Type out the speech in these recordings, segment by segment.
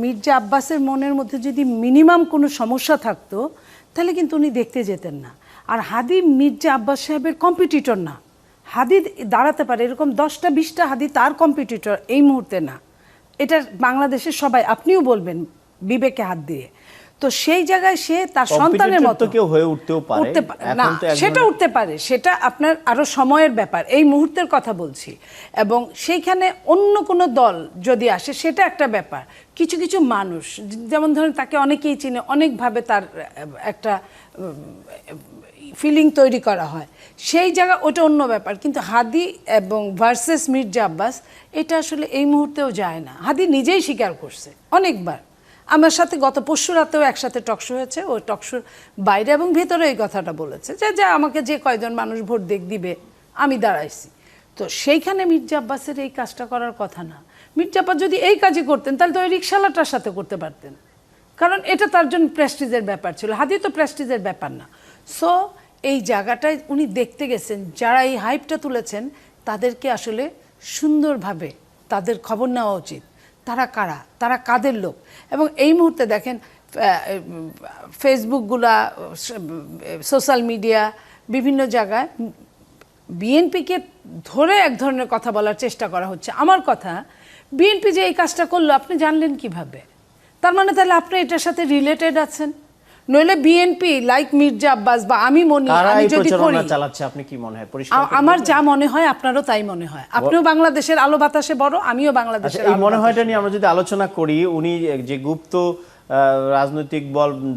মির্জা আব্বাসের মনের মধ্যে যদি মিনিমাম কোনো সমস্যা থাকতো তাহলে কিন্তু উনি দেখতে যেতেন না। আর হাদি মির্জা আব্বাস সাহেবের কম্পিটিটর না। হাদি দাঁড়াতে পারে এরকম 10টা 20টা হাদি তার কম্পিটিটর এই মুহূর্তে না। এটা বাংলাদেশের সবাই, আপনিও বলবেন বিবেকে হাত দিয়ে। তো সেই জায়গায় সে তার সন্তানের মতো কেউ হয়ে উঠতেও পারে না, সেটা উঠতে পারে, সেটা আপনার আরো সময়ের ব্যাপার, এই মুহূর্তের কথা বলছি। এবং সেইখানে অন্য কোনো দল যদি আসে সেটা একটা ব্যাপার। কিছু কিছু মানুষ যেমন ধরেন তাকে অনেকেই চিনে, অনেকভাবে তার একটা ফিলিং তৈরি করা হয়, সেই জায়গা ওটা অন্য ব্যাপার। কিন্তু হাদি এবং ভার্সেস মির্জা আব্বাস এটা আসলে এই মুহূর্তেও যায় না। হাদি নিজেই স্বীকার করছে অনেকবার। আমার সাথে গত পরশু রাতেও একসাথে টকশো হয়েছে, ওই টকশোর বাইরে এবং ভেতরে এই কথাটা বলেছে যে আমাকে যে কয়জন মানুষ ভোট দিবে আমি দাঁড়াইছি। তো সেইখানে মির্জা আব্বাসের এই কাজটা করার কথা না। মির্জা আব্বাস যদি এই কাজই করতেন তাহলে তো ওই রিক্সাওয়ালাটার সাথে করতে পারতেন, কারণ এটা তার জন্য প্রেস্টিজের ব্যাপার ছিল। হাদি তো প্রেস্টিজের ব্যাপার না। সো এই জায়গাটায় উনি দেখতে গেছেন যারা এই হাইপটা তুলেছেন তাদেরকে আসলে সুন্দরভাবে তাদের খবর নেওয়া উচিত, তারা কারা, তারা কাদের লোক। এবং এই মুহূর্তে দেখেন ফেসবুকগুলা, সোশ্যাল মিডিয়া, বিভিন্ন জায়গায় বিএনপিকে ধরে এক ধরনের কথা বলার চেষ্টা করা হচ্ছে। আমার কথা, বিএনপি যে এই কাজটা করলো আপনি জানলেন কিভাবে? তার মানে তাহলে আপনি এটার সাথে রিলেটেড আছেন। নইলে বিএনপি লাইক মির্জা আব্বাস বা আমি মনি, আমি যদি করি, চালাচ্ছে, আপনি কি মনে হয়? আমার যা মনে হয় আপনারও তাই মনে হয়। আপনিও বাংলাদেশের আলো বাতাসে বড়, আমিও বাংলাদেশের এই মনে হয়টা নিয়ে আমরা যদি আলোচনা করি, উনি যে গুপ্ত রাজনৈতিক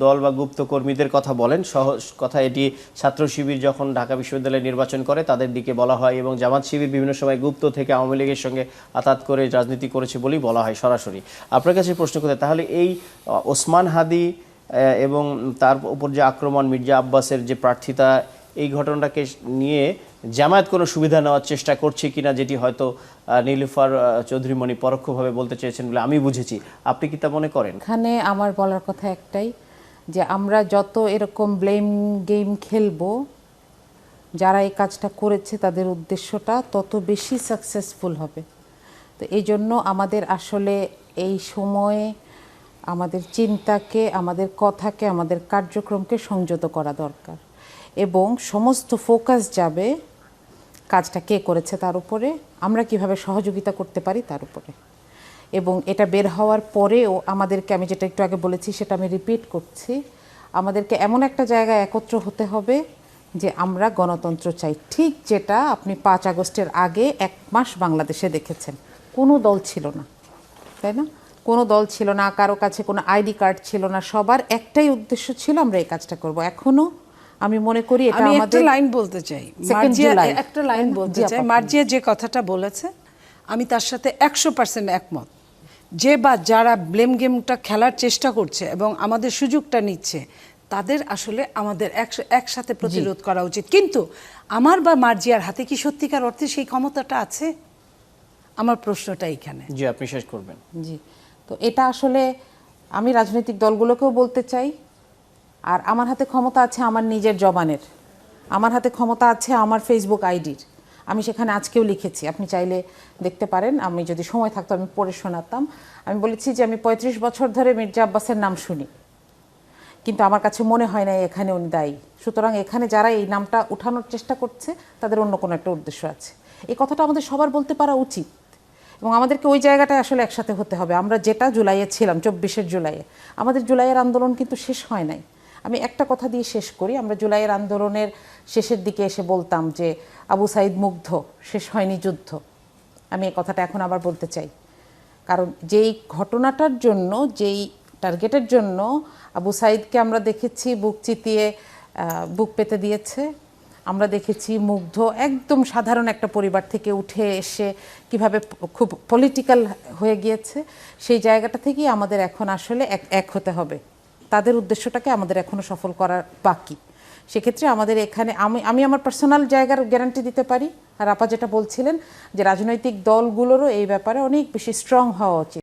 দল বা গুপ্ত কর্মীদের কথা বলেন, সহজ কথা এটি ছাত্র শিবির যখন ঢাকা বিশ্ববিদ্যালয়ে নির্বাচন করে তাদের দিকে বলা হয়, এবং জামাত শিবির বিভিন্ন সময় গুপ্ত থেকে আওয়ামী লীগের সঙ্গে আতাত করে রাজনীতি করেছে বলেই বলা হয় সরাসরি। আপনার কাছে প্রশ্ন করতে, তাহলে এই ওসমান হাদি এবং তার উপর যে আক্রমণ, মির্জা আব্বাসের যে প্রার্থিতা, এই ঘটনাটাকে নিয়ে জামায়াত কোনো সুবিধা নেওয়ার চেষ্টা করছে কিনা, যেটি হয়তো নীলুফার চৌধুরী মনি পরোক্ষভাবে বলতে চেয়েছেন বলে আমি বুঝেছি, আপনি কি তা মনে করেন? এখানে আমার বলার কথা একটাই, যে আমরা যত এরকম ব্লেম গেম খেলবো, যারা এই কাজটা করেছে তাদের উদ্দেশ্যটা তত বেশি সাকসেসফুল হবে। তো এই জন্য আমাদের আসলে এই সময়ে আমাদের চিন্তাকে, আমাদের কথাকে, আমাদের কার্যক্রমকে সংযত করা দরকার, এবং সমস্ত ফোকাস যাবে কাজটা কে করেছে তার উপরে, আমরা কিভাবে সহযোগিতা করতে পারি তার উপরে। এবং এটা বের হওয়ার পরেও আমাদেরকে, আমি যেটা একটু আগে বলেছি সেটা আমি রিপিট করছি, আমাদেরকে এমন একটা জায়গায় একত্র হতে হবে যে আমরা গণতন্ত্র চাই। ঠিক যেটা আপনি 5 আগস্টের আগে 1 মাস বাংলাদেশে দেখেছেন, কোনো দল ছিল না, তাই না? কোনো দল ছিল না, কারো কাছে কোনো আইডি কার্ড ছিল না, সবার একটাই উদ্দেশ্য ছিল আমরা এই কাজটা করব। এখনো আমি মনে করি এটা আমাদের একটা লাইন বলতে চাই, একটা লাইন বলতে চাই। মার্জিয়া যে কথাটা বলেছে আমি তার সাথে 100% একমত। যে বা যারা ব্লেম গেমটা খেলার চেষ্টা করছে এবং আমাদের সুযোগটা নিচ্ছে, তাদের আসলে আমাদের একসাথে প্রতিরোধ করা উচিত। কিন্তু আমার বা মার্জিয়ার হাতে কি সত্যিকার অর্থে সেই ক্ষমতাটা আছে? আমার প্রশ্নটা এইখানে। জি, আপনি শেষ করবেন। জি, তো এটা আসলে আমি রাজনৈতিক দলগুলোকেও বলতে চাই, আর আমার হাতে ক্ষমতা আছে আমার নিজের জবানের, আমার হাতে ক্ষমতা আছে আমার ফেসবুক আইডির। আমি সেখানে আজকেও লিখেছি, আপনি চাইলে দেখতে পারেন, আমি যদি সময় থাকতো আমি পড়ে শোনাতাম। আমি বলেছি যে আমি 35 বছর ধরে মির্জা আব্বাসের নাম শুনি, কিন্তু আমার কাছে মনে হয় না এখানে উনি দায়ী। সুতরাং এখানে যারা এই নামটা উঠানোর চেষ্টা করছে তাদের অন্য কোনো একটা উদ্দেশ্য আছে। এই কথাটা আমাদের সবার বলতে পারা উচিত, এবং আমাদেরকে ওই জায়গাটায় আসলে একসাথে হতে হবে। আমরা যেটা জুলাইয়ে ছিলাম, 24 জুলাইয়ে, আমাদের জুলাইয়ের আন্দোলন কিন্তু শেষ হয় নাই। আমি একটা কথা দিয়ে শেষ করি, আমরা জুলাইয়ের আন্দোলনের শেষের দিকে এসে বলতাম যে আবু সাইদ মুগ্ধ, শেষ হয়নি যুদ্ধ। আমি এই কথাটা এখন আবার বলতে চাই, কারণ যেই ঘটনাটার জন্য, যেই টার্গেটের জন্য আবু সাইদকে আমরা দেখেছি বুক চিতিয়ে বুক পেতে দিয়েছে, আমরা দেখেছি মুগ্ধ একদম সাধারণ একটা পরিবার থেকে উঠে এসে কিভাবে খুব পলিটিক্যাল হয়ে গিয়েছে, সেই জায়গাটা থেকেই আমাদের এখন আসলে এক হতে হবে। তাদের উদ্দেশ্যটাকে আমাদের এখনো সফল করার বাকি। সেক্ষেত্রে আমাদের এখানে আমি আমার পার্সোনাল জায়গার গ্যারান্টি দিতে পারি। আর আপা যেটা বলছিলেন যে রাজনৈতিক দলগুলোরও এই ব্যাপারে অনেক বেশি স্ট্রং হওয়া উচিত।